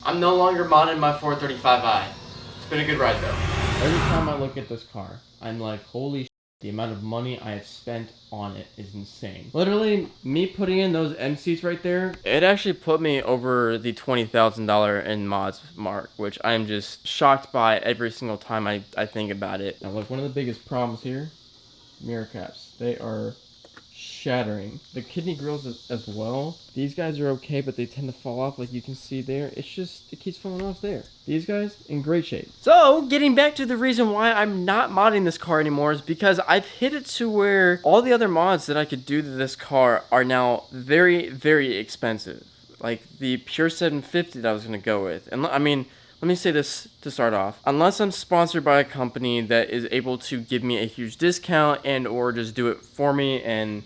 I'm no longer modding my 435i. It's been a good ride though. Every time I look at this car, I'm like, holy shit, the amount of money I have spent on it is insane. Literally, me putting in those M seats right there, it actually put me over the $20,000 in mods mark, which I'm just shocked by every single time I think about it. Now look, one of the biggest problems here, mirror caps. They are shattering. The kidney grills as well. These guys are okay, but they tend to fall off like you can see there. It's just, it keeps falling off there. These guys, in great shape. So, getting back to the reason why I'm not modding this car anymore is because I've hit it to where all the other mods that I could do to this car are now very, very expensive. Like the Pure 750 that I was going to go with. And I mean, let me say this to start off. Unless I'm sponsored by a company that is able to give me a huge discount and or just do it for me and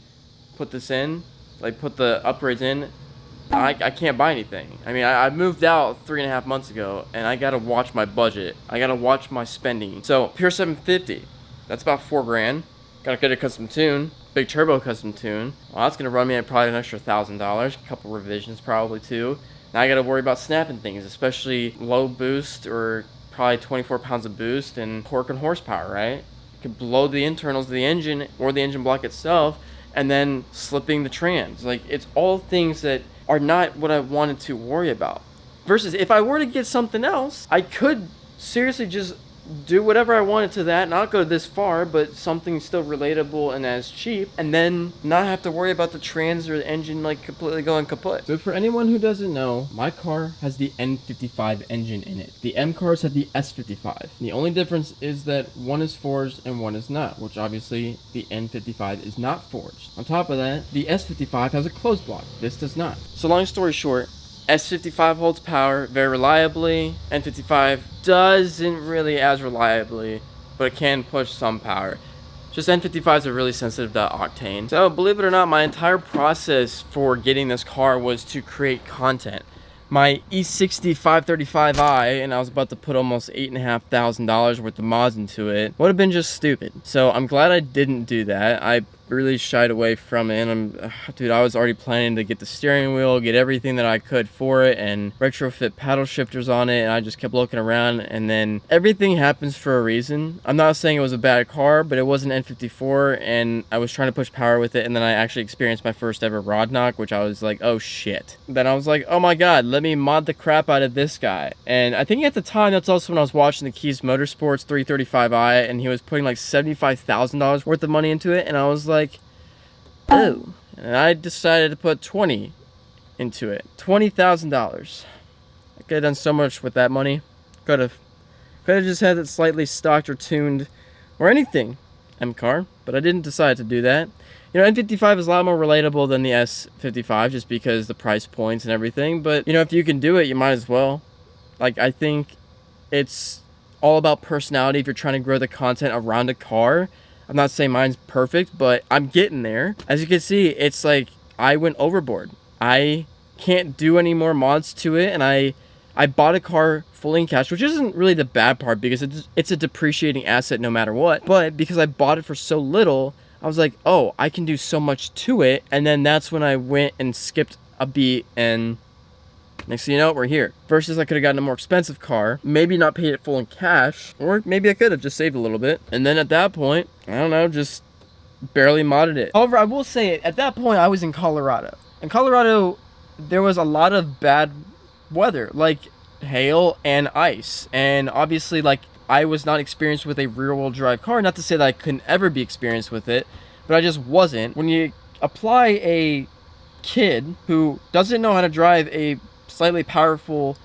put this in, like put the upgrades in, I can't buy anything. I mean, I moved out 3.5 months ago and I gotta watch my budget. I gotta watch my spending. So Pure 750, that's about $4 grand. Gotta get a custom tune, big turbo custom tune. Well, that's gonna run me at probably an extra $1,000, a couple revisions probably too. Now I gotta worry about snapping things, especially low boost or probably 24 pounds of boost and torque and horsepower, right? You could blow the internals of the engine or the engine block itself and then slipping the trans. Like, it's all things that are not what I wanted to worry about. Versus if I were to get something else, I could seriously just do whatever I wanted to that, not go this far, but something still relatable and as cheap, and then not have to worry about the trans or the engine like completely going kaput. So for anyone who doesn't know, my car has the N55 engine in it. The M cars have the S55. The only difference is that one is forged and one is not, which obviously the N55 is not forged. On top of that, the S55 has a closed block. This does not. So long story short, S55 holds power very reliably. N55 doesn't really as reliably, but it can push some power. Just N55s are really sensitive to octane. So believe it or not, my entire process for getting this car was to create content. My E60 535i, and I was about to put almost $8,500 worth of mods into it, would have been just stupid. So I'm glad I didn't do that. I really shied away from it, and dude, I was already planning to get the steering wheel, get everything that I could for it, and retrofit paddle shifters on it, and I just kept looking around, and then everything happens for a reason. I'm not saying it was a bad car, but it was an N54, and I was trying to push power with it, and then I actually experienced my first ever rod knock, which I was like, oh shit. Then I was like, oh my god, let me mod the crap out of this guy. And I think at the time, that's also when I was watching the Keys Motorsports 335i, and he was putting like $75,000 worth of money into it, and I was like, oh. And I decided to put 20 into it. $20,000. I could have done so much with that money. Could have just had it slightly stocked or tuned or anything M car, but I didn't decide to do that. You know, N55 is a lot more relatable than the S55 just because the price points and everything, but you know, if you can do it, you might as well. Like, I think it's all about personality if you're trying to grow the content around a car. I'm not saying mine's perfect, but I'm getting there. As you can see, it's like I went overboard. I can't do any more mods to it, and I bought a car fully in cash, which isn't really the bad part because it's a depreciating asset no matter what. But because I bought it for so little, I was like, oh, I can do so much to it. And then that's when I went and skipped a beat, and next thing you know, we're here. Versus I could have gotten a more expensive car, maybe not paid it full in cash, or maybe I could have just saved a little bit. And then at that point, I don't know, just barely modded it. However, I will say, at that point, I was in Colorado. In Colorado, there was a lot of bad weather, like hail and ice. And obviously, like, I was not experienced with a rear-wheel drive car. Not to say that I couldn't ever be experienced with it, but I just wasn't. When you apply a kid who doesn't know how to drive a slightly powerful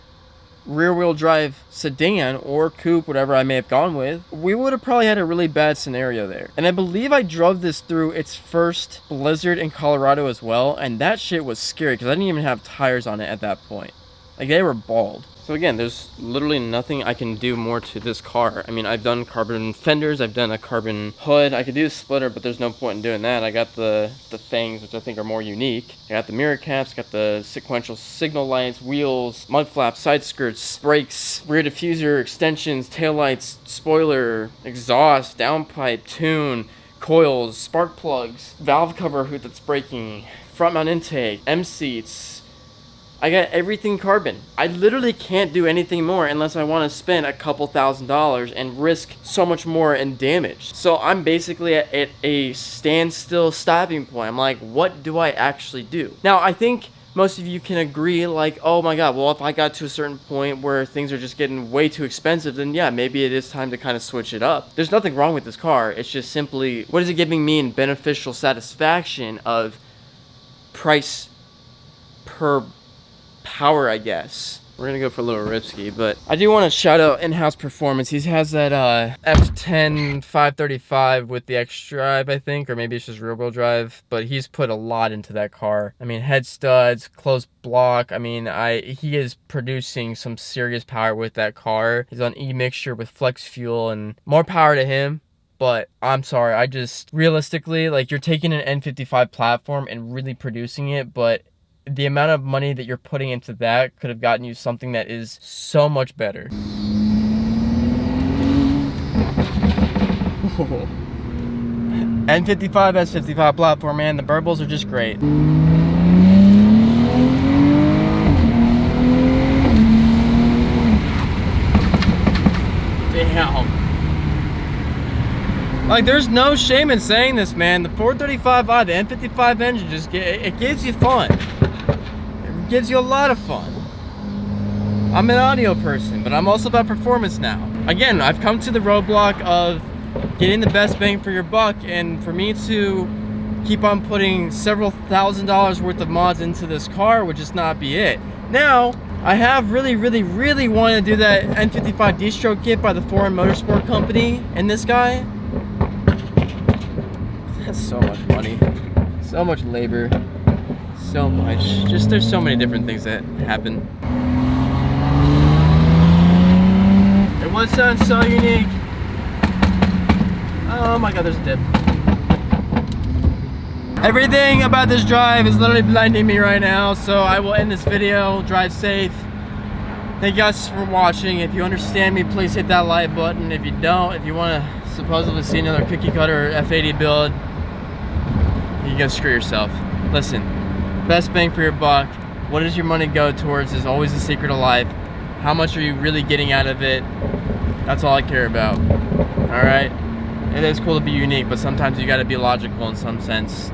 rear-wheel drive sedan or coupe, whatever I may have gone with, we would have probably had a really bad scenario there. And I believe I drove this through its first blizzard in Colorado as well, and that shit was scary because I didn't even have tires on it at that point. Like, they were bald. So again, there's literally nothing I can do more to this car. I mean, I've done carbon fenders, I've done a carbon hood. I could do a splitter, but there's no point in doing that. I got the fangs, which I think are more unique. I got the mirror caps, got the sequential signal lights, wheels, mud flaps, side skirts, brakes, rear diffuser, extensions, taillights, spoiler, exhaust, downpipe, tune, coils, spark plugs, valve cover hood that's breaking, front mount intake, M seats, I got everything carbon. I literally can't do anything more unless I want to spend a couple $1,000s and risk so much more in damage. So I'm basically at a standstill stopping point. I'm like, what do I actually do? Now, I think most of you can agree, like, oh my god, well, if I got to a certain point where things are just getting way too expensive, then yeah, maybe it is time to kind of switch it up. There's nothing wrong with this car. It's just simply, what is it giving me in beneficial satisfaction of price per power, I guess. We're gonna go for a little risky, but I do want to shout out In-House Performance. He has that F10 535 with the X drive, I think, or maybe it's just rear wheel drive, but he's put a lot into that car. I mean, head studs, closed block. I mean, he is producing some serious power with that car. He's on E-mixture with flex fuel, and more power to him. But I'm sorry, I just, realistically, like, you're taking an N55 platform and really producing it, but the amount of money that you're putting into that could have gotten you something that is so much better. N55, S55 platform, man, the Burbos are just great. Damn. Like, there's no shame in saying this, man. The 435i, the N55 engine, just it gives you fun. It gives you a lot of fun. I'm an audio person, but I'm also about performance now. Again, I've come to the roadblock of getting the best bang for your buck, and for me to keep on putting several $1,000s worth of mods into this car would just not be it. Now, I have really wanted to do that N55 D-stroke kit by the Foreign Motorsport Company, and this guy, that's so much money, so much labor, so much. Just, there's so many different things that happen. It would sound so unique. Oh my god, there's a dip. Everything about this drive is literally blinding me right now, so I will end this video. Drive safe. Thank you guys for watching. If you understand me, please hit that like button. If you don't, if you want to supposedly see another cookie cutter F80 build, you can screw yourself. Listen, best bang for your buck. What does your money go towards is always the secret of life. How much are you really getting out of it? That's all I care about. Alright? It is cool to be unique, but sometimes you gotta be logical in some sense.